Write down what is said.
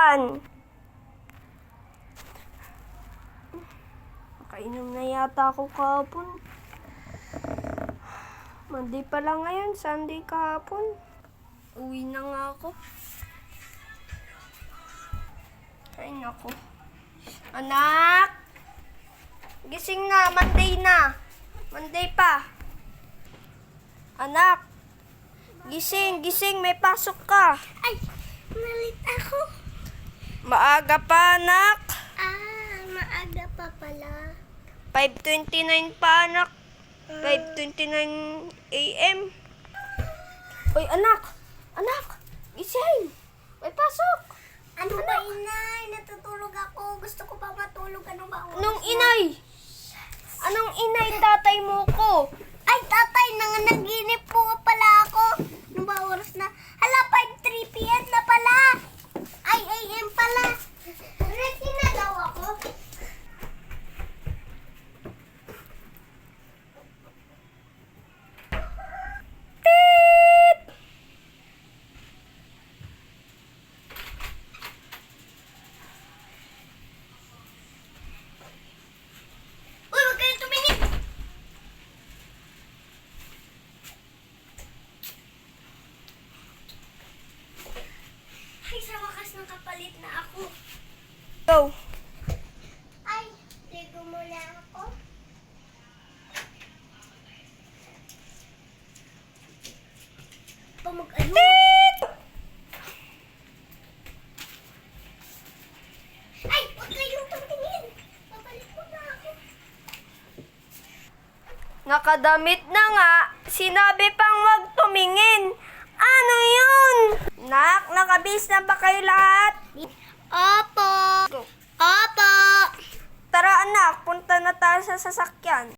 yan. Nakainom na yata ako kahapon. Monday pa lang ngayon, Sunday kahapon. Uwi na nga ako. Ay, naku. Anak! Gising na, Monday na. Monday pa. Anak! Gising, gising, may pasok ka. Ay, nalit ako. Maaga pa, anak. Maaga pa pala. 5:29 pa, anak. 5:29 a.m. Uy, anak! Anak! Gising! May pasok! Ano ba, inay? Natutulog ako. Gusto ko pa matulog. Ano ba? Anong inay? Anong inay, tatay mo ko? Ay, tatay, nanganaginip po pala ako. Ano ba oras na? Hala, 5:03 p.m. na pala. Ay, AM pala. Ready na daw ako. Uy, huwag kayong tumingin. Ay, sa wakas ng kapalit na ako. Go! Ay, ligo muna ako. Pa mag-ano? Ay, huwag kayong tumingin. Babalik mo na ako. Nakadamit na nga, sinabi pang wag tumingin. Ano yun? Nak, nakabis na ba kayo lahat? Opo. Go. Opo. Tara anak, punta na tayo sa sasakyan.